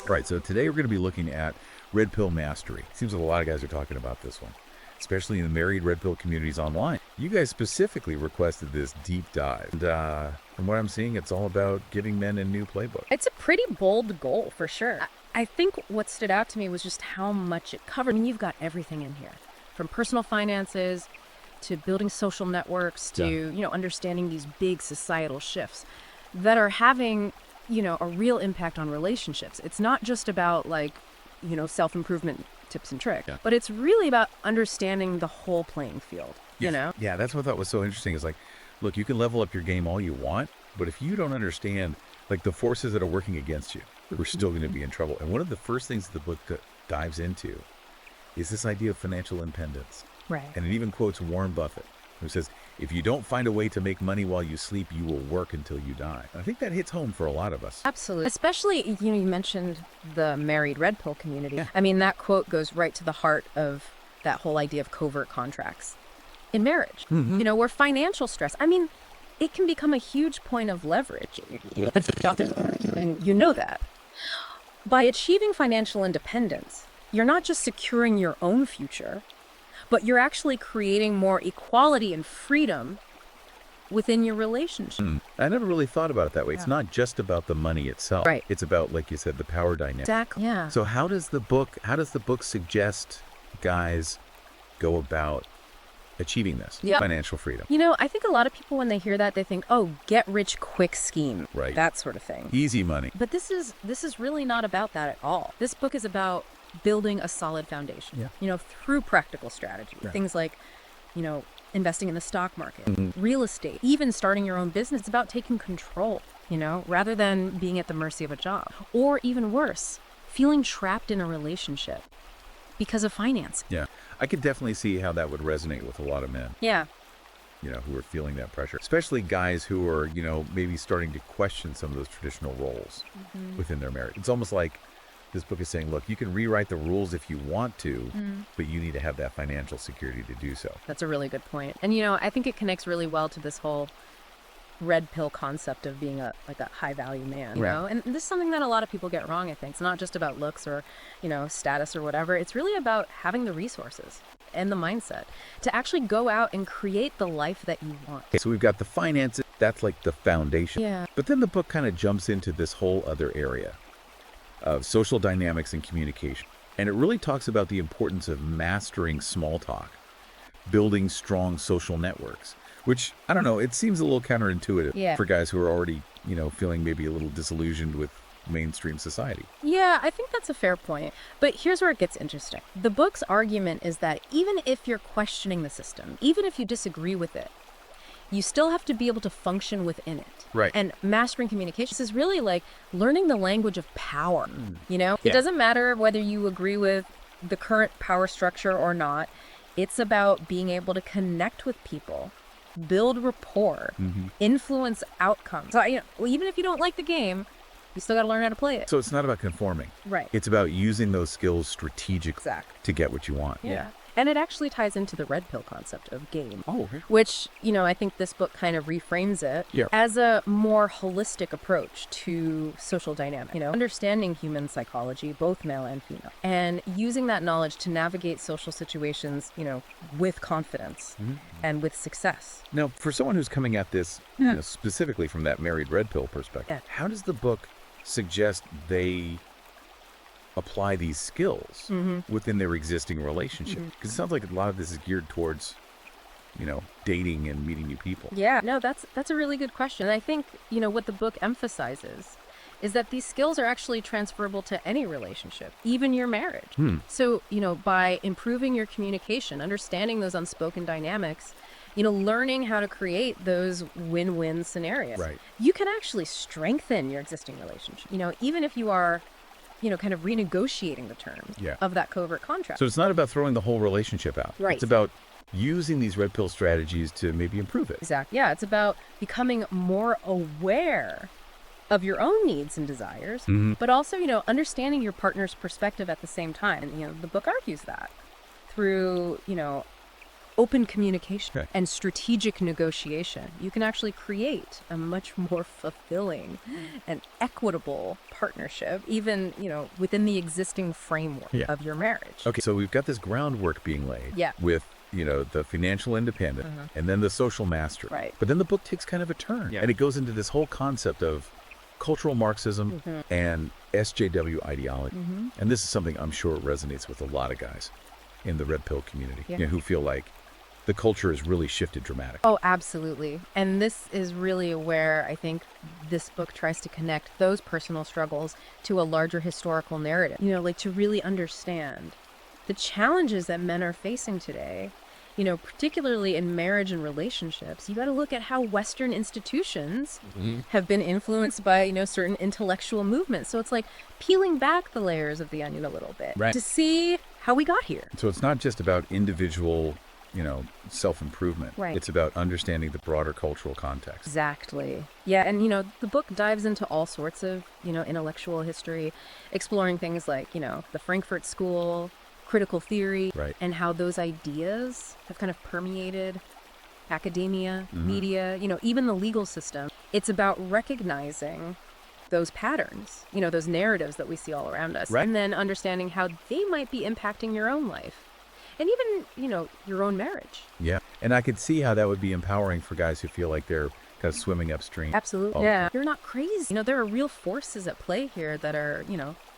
All right, so today we're going to be looking at Redpill Mastery. Seems like a lot of guys are talking about this one, especially in the married Red Pill communities online. You guys specifically requested this deep dive. And from what I'm seeing, it's all about giving men a new playbook. It's a pretty bold goal, for sure. I think what stood out to me was just how much it covered. I mean, you've got everything in here, from personal finances to building social networks to, understanding these big societal shifts that are having, a real impact on relationships. It's not just about self-improvement tips and tricks, but it's really about understanding the whole playing field, Yeah, that's what I thought was so interesting is like, look, you can level up your game all you want, but if you don't understand the forces that are working against you, we're still going to be in trouble. And one of the first things the book dives into is this idea of financial independence. Right. And it even quotes Warren Buffett, who says, if you don't find a way to make money while you sleep, you will work until you die. And I think that hits home for a lot of us. Absolutely. Especially, you mentioned the married Red Pill community. Yeah. I mean, that quote goes right to the heart of that whole idea of covert contracts in marriage. Mm-hmm. Where financial stress, it can become a huge point of leverage. And you know that. By achieving financial independence, you're not just securing your own future, but you're actually creating more equality and freedom within your relationship. I never really thought about it that way. Yeah. It's not just about the money itself. Right. It's about, like you said, the power dynamic. Exactly. Yeah. So how does the book suggest guys go about achieving this financial freedom? I think a lot of people, when they hear that, they think, oh, get rich quick scheme. Right. That sort of thing. Easy money. But this is really not about that at all. This book is about building a solid foundation, through practical strategy. Right. Things like, investing in the stock market, real estate, even starting your own business. It's about taking control, rather than being at the mercy of a job. Or even worse, feeling trapped in a relationship because of finance. Yeah. I could definitely see how that would resonate with a lot of men. Yeah. Who are feeling that pressure, especially guys who are, maybe starting to question some of those traditional roles within their marriage. It's almost like this book is saying, look, you can rewrite the rules if you want to, but you need to have that financial security to do so. That's a really good point. And, I think it connects really well to this whole red pill concept of being a high value man, and this is something that a lot of people get wrong. I think it's not just about looks or, status or whatever. It's really about having the resources and the mindset to actually go out and create the life that you want. Okay, so we've got the finances, that's like the foundation. Yeah. But then the book kind of jumps into this whole other area of social dynamics and communication. And it really talks about the importance of mastering small talk, building strong social networks, which, I don't know, it seems a little counterintuitive for guys who are already, feeling maybe a little disillusioned with mainstream society. Yeah, I think that's a fair point. But here's where it gets interesting. The book's argument is that even if you're questioning the system, even if you disagree with it, you still have to be able to function within it. Right. And mastering communications is really like learning the language of power. It doesn't matter whether you agree with the current power structure or not. It's about being able to connect with people, build rapport, influence outcomes. So, even if you don't like the game, you still got to learn how to play it. So it's not about conforming. Right. It's about using those skills strategically to get what you want. Yeah. And it actually ties into the red pill concept of game. Oh, okay. Which, I think this book kind of reframes it as a more holistic approach to social dynamics. Understanding human psychology, both male and female, and using that knowledge to navigate social situations, with confidence and with success. Now, for someone who's coming at this specifically from that married red pill perspective, how does the book suggest they apply these skills within their existing relationship? Because it sounds like a lot of this is geared towards, dating and meeting new people. Yeah, no, that's a really good question. I think, what the book emphasizes is that these skills are actually transferable to any relationship, even your marriage. So, by improving your communication, understanding those unspoken dynamics, learning how to create those win-win scenarios, you can actually strengthen your existing relationship. Even if you are kind of renegotiating the terms of that covert contract. So it's not about throwing the whole relationship out. Right. It's about using these red pill strategies to maybe improve it. Exactly. Yeah, it's about becoming more aware of your own needs and desires, but also, understanding your partner's perspective at the same time. And, the book argues that through, open communication Okay. and strategic negotiation, you can actually create a much more fulfilling and equitable partnership, even, within the existing framework Yeah. of your marriage. Okay, so we've got this groundwork being laid Yeah. with, the financial independence and then the social mastery. Right. But then the book takes kind of a turn and it goes into this whole concept of cultural Marxism and SJW ideology. And this is something I'm sure resonates with a lot of guys in the Red Pill community who feel like the culture has really shifted dramatically. Oh, absolutely. And this is really where I think this book tries to connect those personal struggles to a larger historical narrative. Like to really understand the challenges that men are facing today, particularly in marriage and relationships. You got to look at how Western institutions have been influenced by, certain intellectual movements. So it's like peeling back the layers of the onion a little bit to see how we got here. So it's not just about individual self-improvement. Right. It's about understanding the broader cultural context. Exactly. Yeah, and the book dives into all sorts of, intellectual history, exploring things like, the Frankfurt School, critical theory, and how those ideas have kind of permeated academia, media, even the legal system. It's about recognizing those patterns, those narratives that we see all around us, and then understanding how they might be impacting your own life. And even, your own marriage. Yeah. And I could see how that would be empowering for guys who feel like they're kind of swimming upstream. Absolutely. Yeah. You're not crazy. There are real forces at play here that are,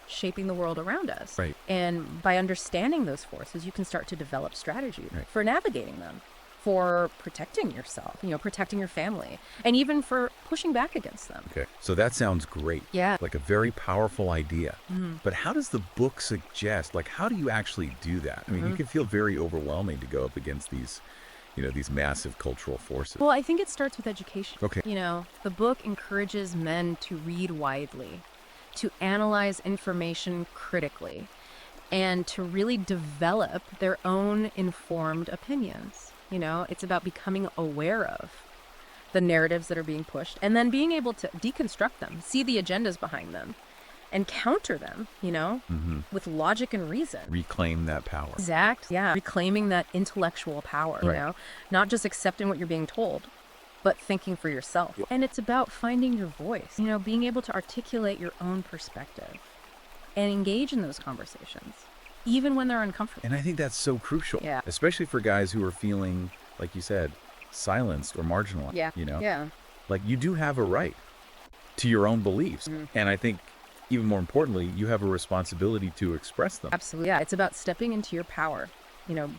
shaping the world around us. Right. And by understanding those forces, you can start to develop strategies for navigating them, for protecting yourself, protecting your family, and even for pushing back against them. Okay. So that sounds great. Yeah. Like a very powerful idea. But how does the book suggest, how do you actually do that? I mean, you can feel very overwhelming to go up against these, these massive cultural forces. Well, I think it starts with education. Okay. The book encourages men to read widely, to analyze information critically, and to really develop their own informed opinions. It's about becoming aware of the narratives that are being pushed and then being able to deconstruct them, see the agendas behind them, and counter them, with logic and reason. Reclaim that power. Exact. Yeah. Reclaiming that intellectual power, not just accepting what you're being told, but thinking for yourself. And it's about finding your voice, being able to articulate your own perspective and engage in those conversations, even when they're uncomfortable. And I think that's so crucial, especially for guys who are feeling, like you said, silenced or marginalized. Yeah. Like you do have a right to your own beliefs. And I think even more importantly, you have a responsibility to express them. Absolutely. Yeah. It's about stepping into your power,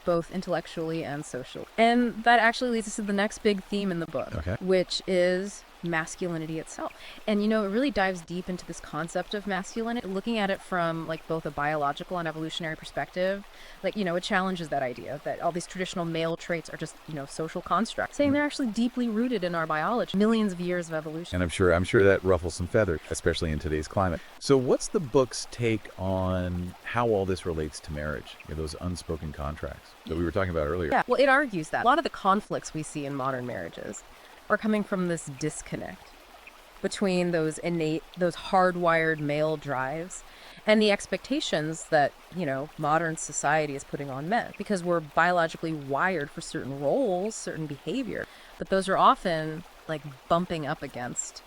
both intellectually and socially. And that actually leads us to the next big theme in the book, which is masculinity itself. And it really dives deep into this concept of masculinity, looking at it from both a biological and evolutionary perspective. It challenges that idea that all these traditional male traits are just social constructs, saying they're actually deeply rooted in our biology, millions of years of evolution. And I'm sure that ruffles some feathers, especially in today's climate. So what's the book's take on how all this relates to marriage, those unspoken contracts that we were talking about earlier? Yeah, well, it argues that a lot of the conflicts we see in modern marriages are coming from this disconnect between those hardwired male drives and the expectations that, modern society is putting on men, because we're biologically wired for certain roles, certain behavior, but those are often bumping up against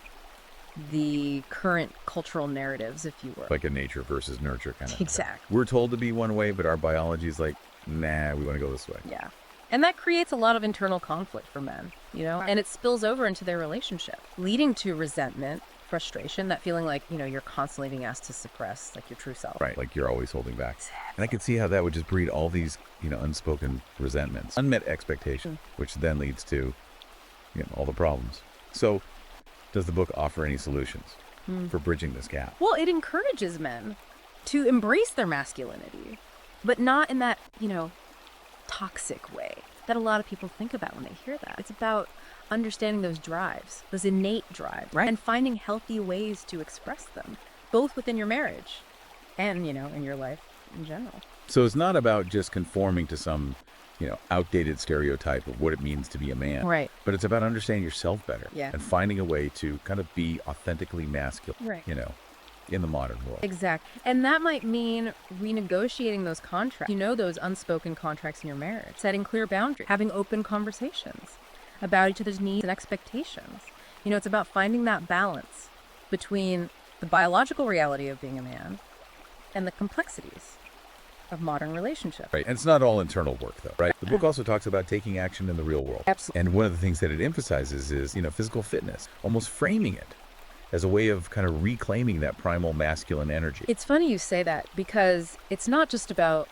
the current cultural narratives, if you were. Like a nature versus nurture kind of thing. Exactly. We're told to be one way, but our biology is like, nah, we want to go this way. Yeah. And that creates a lot of internal conflict for men, and it spills over into their relationship, leading to resentment, frustration, that feeling like, you're constantly being asked to suppress your true self. Right, like you're always holding back. And I could see how that would just breed all these, unspoken resentments, unmet expectations, which then leads to, all the problems. So does the book offer any solutions for bridging this gap? Well, it encourages men to embrace their masculinity, but not in that, toxic way that a lot of people think about when they hear that. It's about understanding those drives, those innate drives, and finding healthy ways to express them, both within your marriage and, in your life in general. So it's not about just conforming to some, outdated stereotype of what it means to be a man. Right. But it's about understanding yourself better. Yeah. And finding a way to kind of be authentically masculine. Right. in the modern world. Exactly. And that might mean renegotiating those contracts. Those unspoken contracts in your marriage, setting clear boundaries, having open conversations about each other's needs and expectations. It's about finding that balance between the biological reality of being a man and the complexities of modern relationships. Right. And it's not all internal work, though, right? The book also talks about taking action in the real world. Absolutely. And one of the things that it emphasizes is, physical fitness, almost framing it as a way of kind of reclaiming that primal masculine energy. It's funny you say that because it's not just about,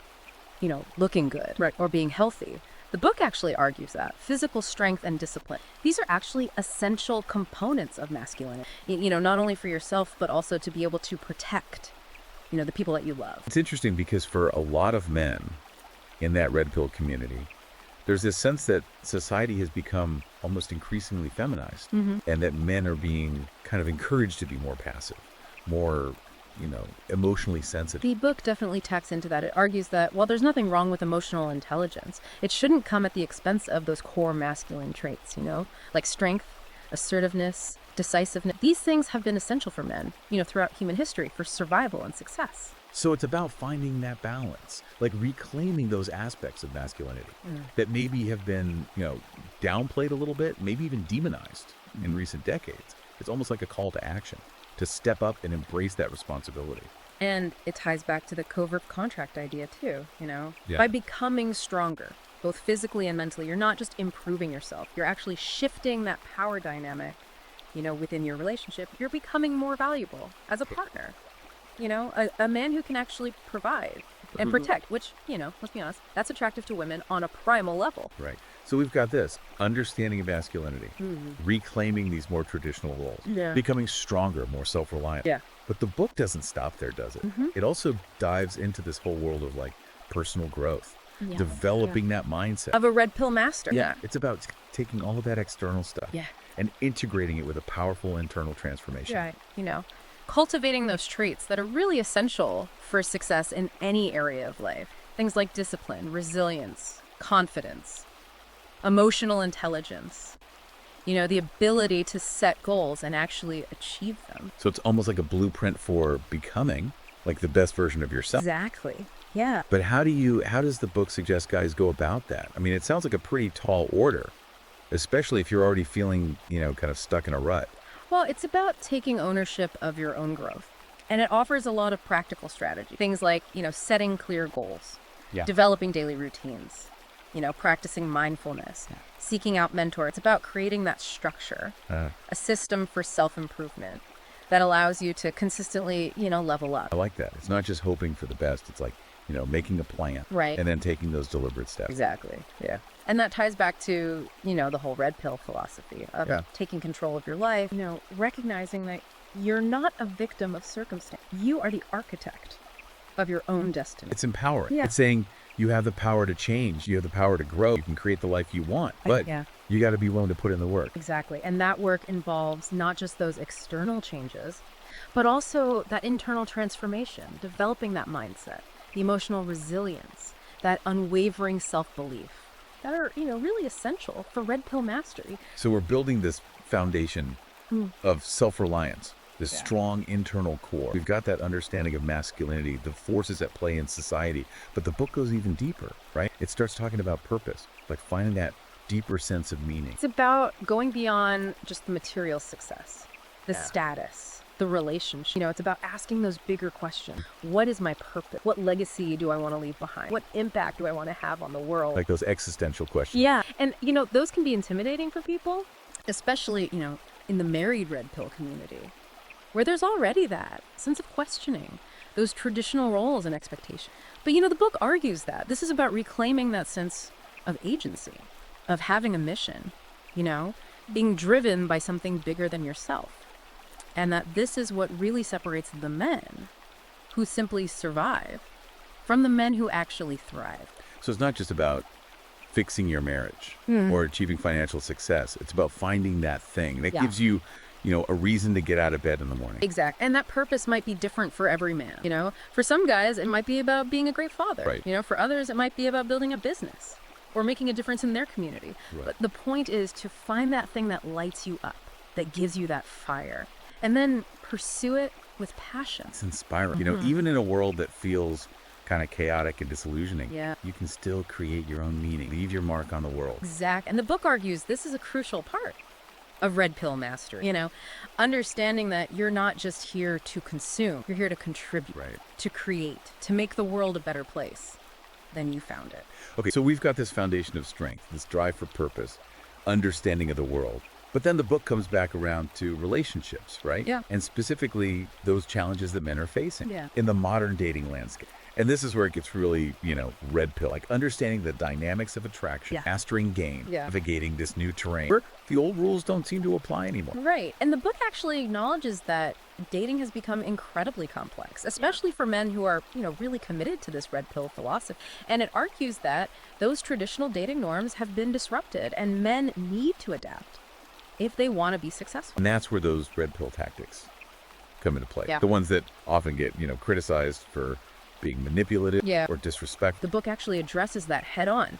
looking good or being healthy. The book actually argues that physical strength and discipline, these are actually essential components of masculinity, not only for yourself, but also to be able to protect the people that you love. It's interesting because for a lot of men in that red pill community, there's this sense that society has become almost increasingly feminized, and that men are being kind of encouraged to be more passive, more, emotionally sensitive. The book definitely tacks into that. It argues that while there's nothing wrong with emotional intelligence, it shouldn't come at the expense of those core masculine traits, like strength, assertiveness, decisiveness. These things have been essential for men, throughout human history for survival and success. So it's about finding that balance, like reclaiming those aspects of masculinity that maybe have been, downplayed a little bit, maybe even demonized in recent decades. It's almost like a call to action, to step up and embrace that responsibility. And it ties back to the covert contract idea too, Yeah. By becoming stronger, both physically and mentally, you're not just improving yourself. You're actually shifting that power dynamic, within your relationship. You're becoming more valuable as a partner. A man who can actually provide and protect, which, let's be honest, that's attractive to women on a primal level. Right. So we've got this understanding of masculinity, reclaiming these more traditional roles, becoming stronger, more self-reliant. Yeah. But the book doesn't stop there, does it? It also dives into this whole world of like personal growth, developing that mindset. Of a red pill master. Yeah. It's about taking all of that external stuff Yeah. and integrating it with a powerful internal transformation. Right. Cultivating those traits that are really essential for success in any area of life. Things like discipline, resilience, confidence, emotional intelligence, the ability to set goals and actually achieve them. So it's almost like a blueprint for becoming like the best version of yourself. Exactly. Yeah. But how does the book suggest guys go about that? I mean, it sounds like a pretty tall order, especially if you're already feeling, kind of stuck in a rut. Well, it's about taking ownership of your own growth. And it offers a lot of practical strategy. Things like, setting clear goals, developing daily routines, practicing mindfulness, seeking out mentors. It's about creating that structure, a system for self-improvement that allows you to consistently, level up. I like that. It's not just hoping for the best. It's like, making a plan. Right. And then taking those deliberate steps. Exactly. Yeah. And that ties back to, the whole red pill philosophy of taking control of your life, recognizing that you're not a victim of circumstance. You are the architect of your own destiny. It's empowering. Yeah. It's saying you have the power to change. You have the power to grow. You can create the life you want. But you got to be willing to put in the work. Exactly. And that work involves not just those external changes, but also that internal transformation, developing that mindset, the emotional resilience, that unwavering self-belief that are, really essential for red pill mastery. So we're building this foundation of self-reliance, this strong internal core. We've got that understanding of masculinity, the forces at play in society, but the book goes even deeper, right? It starts talking about purpose, like finding that deeper sense of meaning. It's about going beyond just the material success, the status, the relationship. It's about asking those bigger questions. What is my purpose? What legacy do I want to leave behind? What impact do I want to have on the world? Like those existential questions. Yeah. And, those can be intimidating for people, especially, in the married red pill community, where there's already that sense of questioning those traditional roles and expectations. But, the book argues that this is about reclaiming that sense of agency, of having a mission, being driven by something bigger than yourself. And that this is what really separates the men who simply survive from the men who actually thrive. So it's not just about fixing your marriage or achieving financial success. It's about finding that thing that gives you, a reason to get out of bed in the morning. Exactly. And that purpose might be different for every man. For some guys, it might be about being a great father. Right. For others, it might be about building a business or making a difference in their community. Right. But the point is to find that thing that lights you up, that gives you that fire, and then pursue it with passion. It's inspiring. You know, even in a world that feels kind of chaotic and disillusioning, Yeah. you can still create your own meaning, leave your mark on the world. Exactly. And the book argues this is a crucial part of Red Pill Mastery. You know, understanding that you're not just here to consume, you're here to contribute, Right. to create, to make the world a better place than you found it. Okay, so we've got this foundation of strength, this drive for purpose, understanding of the world. But then the book comes back around to relationships, right? Yeah. And specifically those challenges that men are facing Yeah. in the modern dating landscape. And this is where it gets really, red pill, like understanding the dynamics of attraction, Yeah. mastering game, Yeah. navigating this new terrain where the old rules don't seem to apply anymore. Right. And the book actually acknowledges that dating has become incredibly complex, especially for men who are, really committed to this red pill philosophy. And it argues that those traditional dating norms have been disrupted and men need to adapt if they want to be successful. And that's where those red pill tactics come into play. Yeah. The ones that often get, criticized for being manipulative Yeah. or disrespectful. The book actually addresses that head on.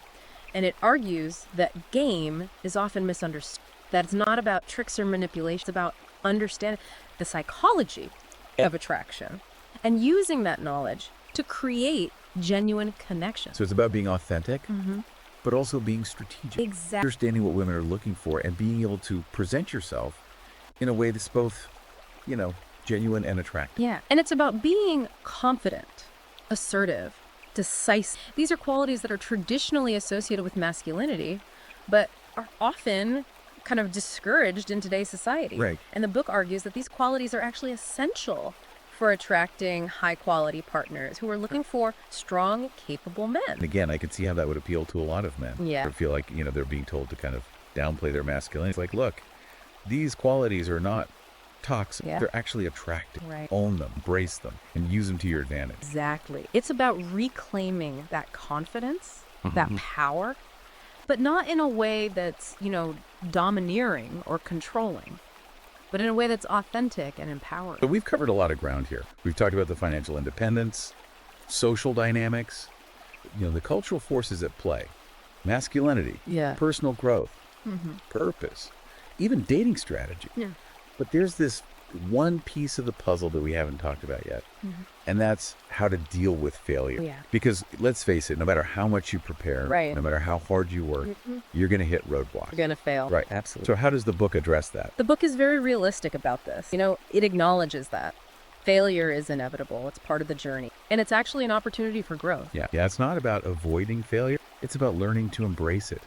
And it argues that game is often misunderstood, that it's not about tricks or manipulation, it's about understanding the psychology of attraction and using that knowledge to create genuine connections. So it's about being authentic, but also being strategic. Exactly. Understanding what women are looking for and being able to present yourself in a way that's both, genuine and attractive. Yeah. And it's about being confident, assertive, decisive. These are qualities that are traditionally associated with masculinity, but are often kind of discouraged in today's society. Right. And the book argues that these qualities are actually essential for attracting high-quality partners who are looking for strong, capable And men. again, I can see how that would appeal to a lot of men. Yeah. Or feel like, they're being told to kind of downplay their masculinity. It's like, look, these qualities are not toxic. Yeah. They're actually attractive. Right. Own them, embrace them, and use them to your advantage. Exactly. It's about reclaiming that confidence, that power, but not in a way that's, domineering or controlling, but in a way that's authentic and empowering. But we've covered a lot of ground here. We've talked about the financial independence, social dynamics, the cultural forces at play, masculinity, Yeah. personal growth, purpose, even dating strategy. Yeah. But there's this one piece of the puzzle that we haven't talked about yet, and that's how to deal with failure. Yeah. Because let's face it, no matter how much you prepare, Right. no matter how hard you work, you're going to hit roadblocks. You're going to fail. Right. Absolutely. So how does the book address that? The book is very realistic about this. It acknowledges that failure is inevitable. It's part of the journey. And it's actually an opportunity for growth. Yeah, it's not about avoiding failure. It's about learning to embrace it,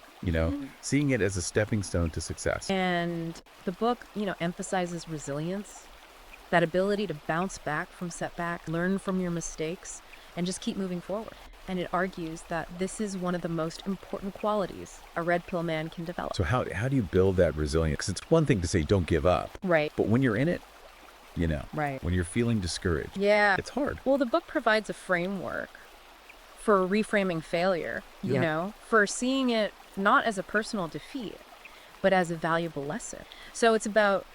seeing it as a stepping stone to success. And the book, emphasizes resilience, that ability to bounce back from setbacks, learn from your mistakes, and just keep moving forward. And it argues that this is one of the most important qualities a red pill man can develop. So how do you build that resilience? Because it's one thing to say, don't give up. Right. But when you're in it, Right. when you're feeling discouraged, Yeah. it's hard. Well, the book provides a framework for reframing failure, for seeing it not as a personal defeat, but as a valuable lesson. So it's about,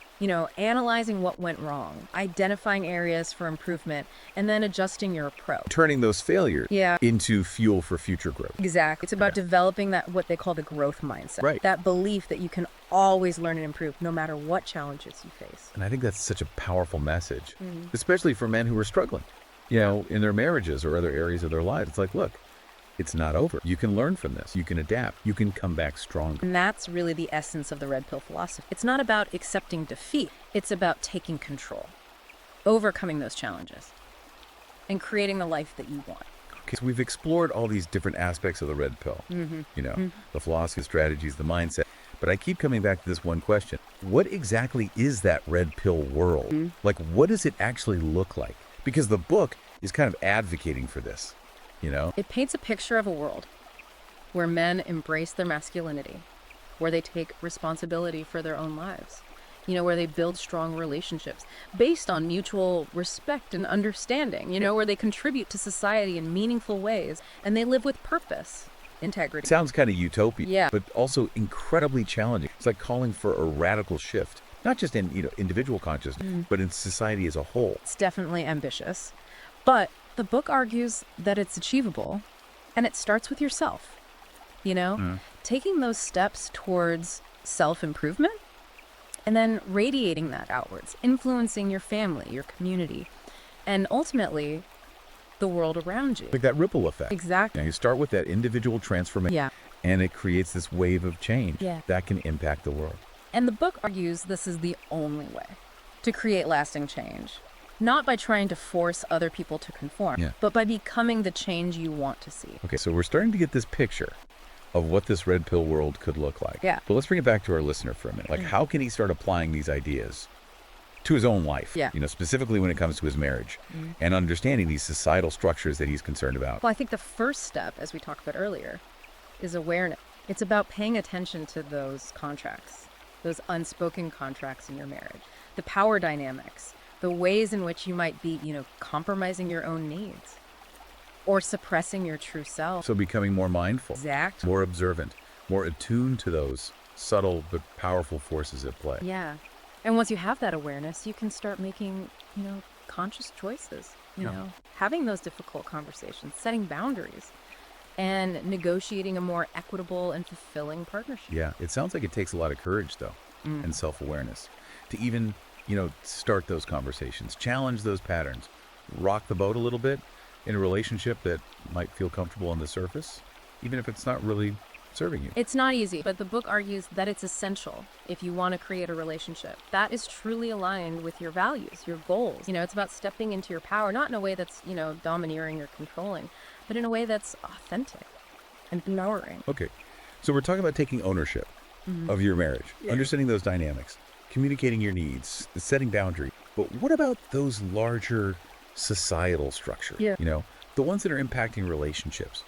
analyzing what went wrong, identifying areas for improvement, and then adjusting your approach. Turning those failures Yeah. into fuel for future growth. Exactly. It's about developing that, what they call the growth mindset. Right. That belief that you can always learn and improve no matter what challenges you face. And I think that's such a powerful message, especially for men who are struggling, in their marriages or other areas of their lives. It's like, look, it's not over. You can learn from this. You can adapt. You can come back stronger. And that's really the essence of the red pill philosophy. It's not about accepting defeat. It's about taking control, overcoming those challenges, and creating the life that you want. Okay, so we've explored all these different aspects of the red pill, the philosophy, strategies, the mindset. But I keep coming back to this one question. What exactly is that red pill world? Like, what does it actually look like? Because the book is kind of advocating for this, It paints a picture of a world where men embrace their masculinity, where they take responsibility for their own lives, where they build strong relationships based on mutual respect and understanding, where they contribute to society in meaningful ways and they live with purpose, integrity. It sounds kind of utopian, Yeah. but also incredibly challenging. It's like calling for a radical shift, not just in individual consciousness, but in society as a whole. It's definitely ambitious, but the book argues that it's achievable, and it starts with yourself. Taking those steps towards self-improvement and then radiating that outwards, influencing your family, your community, and ultimately the world around you. Like that ripple effect. Exactly. You start with that individual transformation, Yeah. and it creates this wave of change Yeah. that can impact the world. And the book argues this is the only way to create lasting change. Not by trying to force other people to conform, Yeah. but by becoming the change you want to see. Okay, so we're starting to get this picture of what this red pill world could look like. Yeah. But let's bring it back to our listener for a minute. Like, how can he start applying these ideas to his own life? Yeah. Specifically when it comes to his marriage and understanding these societal structures that he's concerned about. Well, I think the first step, as we talked about earlier, is awareness. It's about paying attention to those contracts, those unspoken contracts in your marriage, the power dynamics, the ways in which you might be, compromising your own needs or suppressing your true self. So becoming more mindful, Exactly. more observant, more attuned to those subtle but powerful forces at play. Yeah. And once you have that awareness, you can start making, conscious choices, having those difficult conversations, setting boundaries, and negotiating a more equitable and fulfilling partnership. Yeah, it sounds like it takes a lot of courage, though, and self-awareness to even, start those conversations, challenge those patterns, rock the boat a little bit in a relationship that might feel comfortable on the surface, even if it's not really serving you. It's not easy, but the book argues that it's essential if you want to create a relationship that is truly aligned with your values, your goals. It's about stepping into your power, not in a way that's, domineering or controlling, but in a way that's authentic and empowering. Okay, so we're talking about taking ownership of your marriage, understanding those dynamics, communicating your needs, setting boundaries. But what about those larger societal structures? Yeah. The ones that are impacting relationships,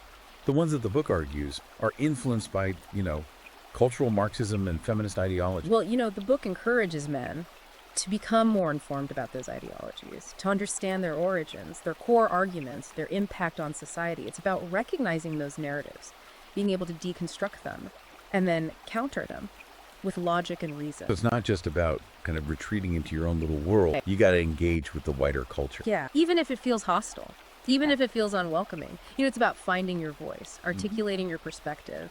the ones that the book argues are influenced by, cultural Marxism and feminist ideology. Well, the book encourages men to become more informed about those ideologies, to understand their origins, their core arguments, their impact on society. It's about recognizing those narratives, being able to deconstruct them, and then counter them with logic and reason. So it's not just about kind of retreating into your own little world. Okay. You got to engage with the wider culture. Yeah, even if it feels hostile, even if it feels unwelcoming. It's about finding your voice, articulating your perspective,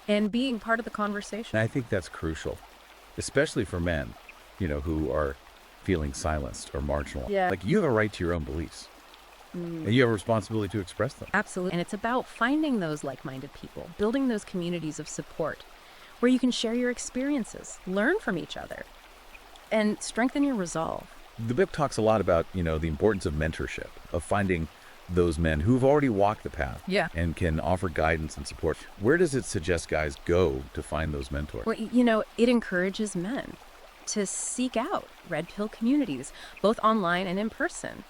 and being part of the conversation. And I think that's crucial, especially for men, who are feeling silenced or marginalized. Yeah. Like, you have a right to your own beliefs. And you have a responsibility to express them. Absolutely. And it's about finding those like-minded people, building those communities of support where you can share your experiences, learn from each other, and strengthen your resolve. The book talks a lot about, the importance of mentorship, of finding those men who've already walked the path Yeah. and can offer guidance and support. Where does it suggest guys go to find those mentors? Well, it encourages men to seek out red pill communities, both online and in person,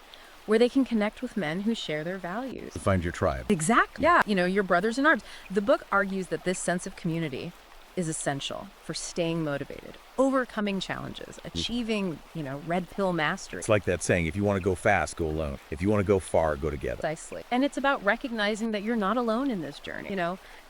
where they can connect with men who share their values. To find your tribe. Exactly. Yeah. Your brothers in arms. The book argues that this sense of community is essential for staying motivated, overcoming challenges, achieving, red pill mastery. It's like that saying, if you want to go fast, go alone. If you want to go far, go together. Precisely. And it's about recognizing that you're not alone in this journey.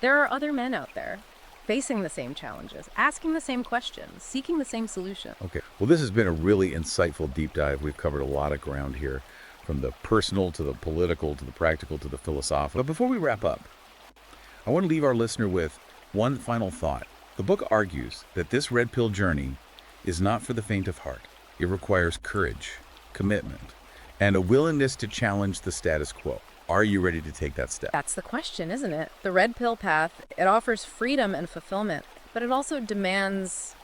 There are other men out there facing the same challenges, asking the same questions, seeking the same solution. Okay. Well, this has been a really insightful deep dive. We've covered a lot of ground here, from the personal to the political to the practical to the philosophical. But before we wrap up, I want to leave our listener with one final thought. The book argues that this red pill journey is not for the faint of heart. It requires courage, commitment, and a willingness to challenge the status quo. Are you ready to take that step? That's the question, isn't it? The red pill path, it offers freedom and fulfillment, but it also demands,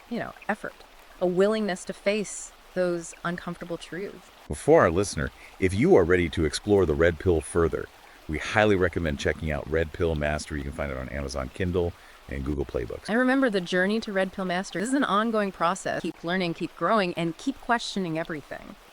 effort, a willingness to face those uncomfortable truths. For our listener, if you are ready to explore the red pill further, we highly recommend checking out Redpill Mastery. You can find it on Amazon Kindle and Google Playbooks. I remember the journey to Redpill Mastery. This is an ongoing process. Keep learning, keep growing, and keep questioning everything.